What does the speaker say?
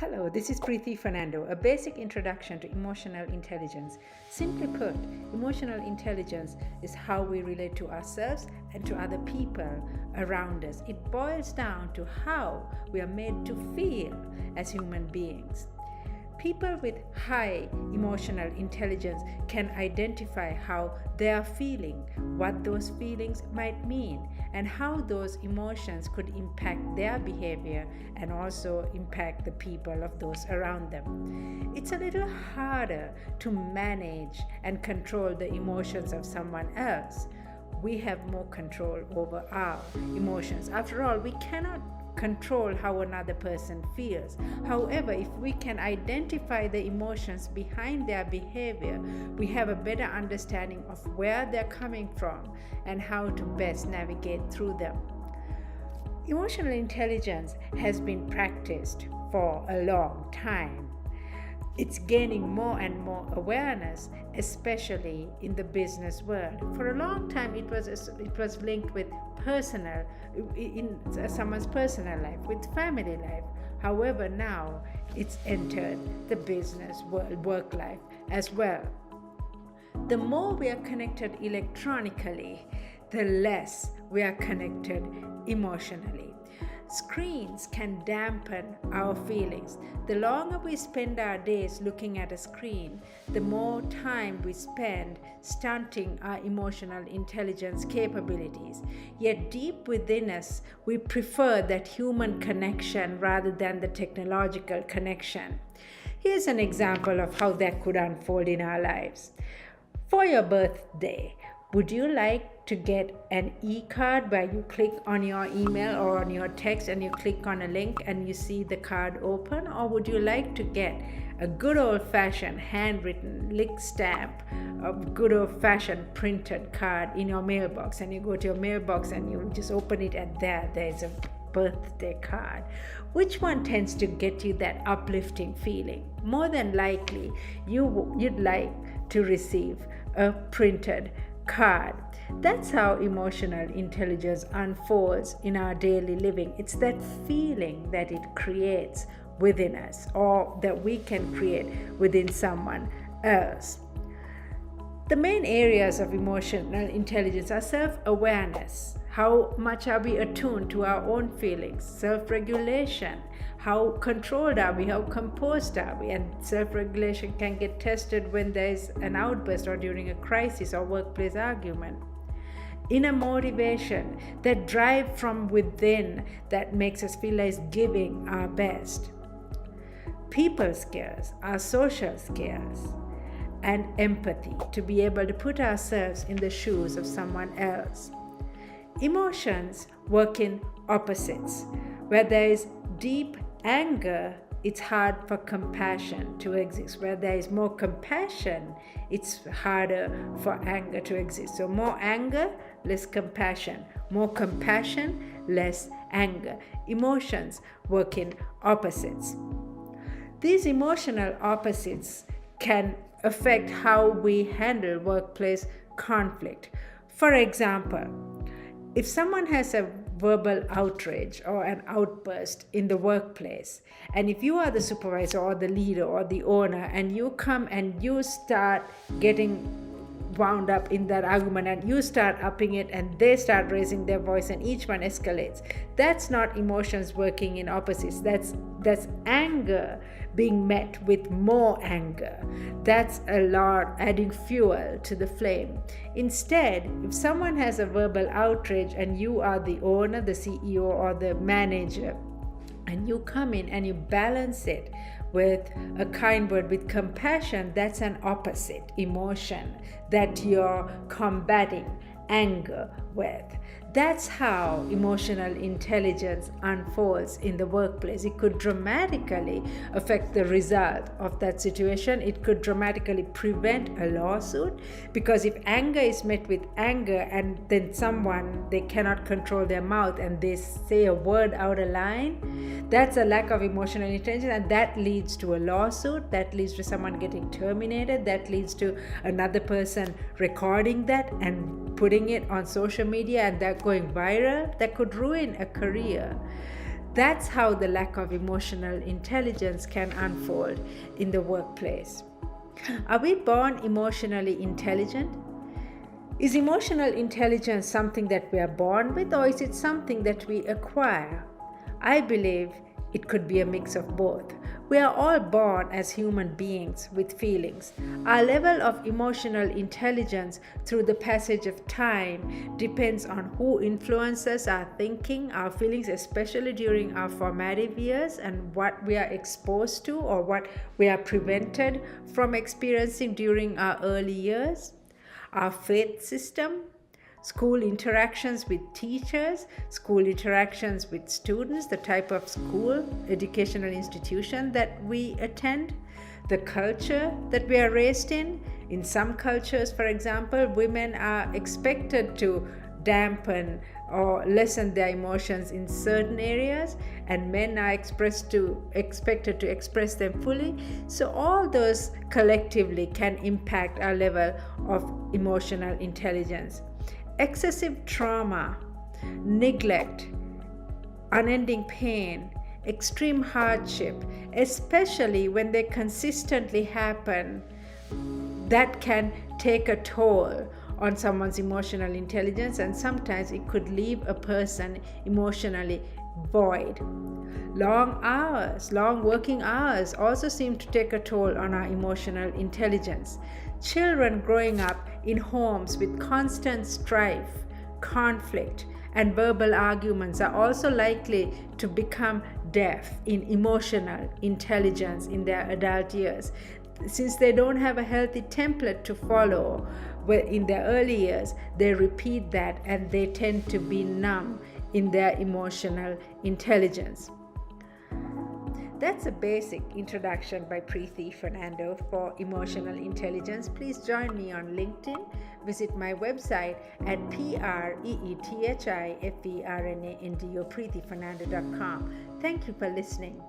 Hello, this is Preethi Fernando, a basic introduction to emotional intelligence. Simply put, emotional intelligence is how we relate to ourselves and to other people around us. It boils down to how we are made to feel as human beings. People with high emotional intelligence can identify how they are feeling, what those feelings might mean, and how those emotions could impact their behavior and also impact the people of those around them. It's a little harder to manage and control the emotions of someone else. We have more control over our emotions. After all, we cannot control how another person feels. However, if we can identify the emotions behind their behavior, we have a better understanding of where they're coming from and how to best navigate through them. Emotional intelligence has been practiced for a long time. It's gaining more and more awareness, especially in the business world. For a long time, it was linked with in someone's personal life, with family life. However, now it's entered the business world, work life as well. The more we are connected electronically, the less we are connected emotionally. Screens can dampen our feelings. The longer we spend our days looking at a screen, the more time we spend stunting our emotional intelligence capabilities. Yet deep within us, we prefer that human connection rather than the technological connection. Here's an example of how that could unfold in our lives. For your birthday, would you like to get an e-card where you click on your email or on your text and you click on a link and you see the card open? Or would you like to get a good old-fashioned handwritten lick stamp, a good old-fashioned printed card in your mailbox, and you go to your mailbox and you just open it and there's a birthday card? Which one tends to get you that uplifting feeling? More than likely, you'd like to receive a printed card. That's how emotional intelligence unfolds in our daily living. It's that feeling that it creates within us, or that we can create within someone else. The main areas of emotional intelligence are self-awareness. How much are we attuned to our own feelings? Self-regulation. How controlled are we? How composed are we? And self-regulation can get tested when there is an outburst or during a crisis or workplace argument. Inner motivation, that drive from within that makes us feel like giving our best. People skills, our social skills, and empathy, to be able to put ourselves in the shoes of someone else. Emotions work in opposites. Where there is deep anger, it's hard for compassion to exist. Where there is more compassion, it's harder for anger to exist. So more anger, less compassion. More compassion, less anger. Emotions work in opposites. These emotional opposites can affect how we handle workplace conflict. For example, if someone has a verbal outrage or an outburst in the workplace, and if you are the supervisor or the leader or the owner, and you come and you start getting wound up in that argument and you start upping it and they start raising their voice and each one escalates, that's not emotions working in opposites. That's anger being met with more anger. That's a lot adding fuel to the flame. Instead, if someone has a verbal outrage and you are the owner, the CEO, or the manager, and you come in and you balance it with a kind word, with compassion, that's an opposite emotion that you're combating anger with. That's how emotional intelligence unfolds in the workplace. It could dramatically affect the result of that situation. It could dramatically prevent a lawsuit, because if anger is met with anger and then they cannot control their mouth and they say a word out of line, that's a lack of emotional intelligence, and that leads to a lawsuit, that leads to someone getting terminated, that leads to another person recording that and putting it on social media and that going viral. That could ruin a career. That's how the lack of emotional intelligence can unfold in the workplace. Are we born emotionally intelligent? Is emotional intelligence something that we are born with, or is it something that we acquire? I believe it could be a mix of both. We are all born as human beings with feelings. Our level of emotional intelligence through the passage of time depends on who influences our thinking, our feelings, especially during our formative years, and what we are exposed to or what we are prevented from experiencing during our early years. Our faith system, school interactions with teachers, school interactions with students, the type of school, educational institution that we attend, the culture that we are raised in. In some cultures, for example, women are expected to dampen or lessen their emotions in certain areas, and men are expected to express them fully. So all those collectively can impact our level of emotional intelligence. Excessive trauma, neglect, unending pain, extreme hardship, especially when they consistently happen, that can take a toll on someone's emotional intelligence, and sometimes it could leave a person emotionally void. Long working hours also seem to take a toll on our emotional intelligence. Children growing up in homes with constant strife, conflict, and verbal arguments are also likely to become deaf in emotional intelligence in their adult years. Since they don't have a healthy template to follow in their early years, they repeat that and they tend to be numb in their emotional intelligence. That's a basic introduction by Preethi Fernando for emotional intelligence. Please join me on LinkedIn. Visit my website at preethiferando, preethifernando.com. Thank you for listening.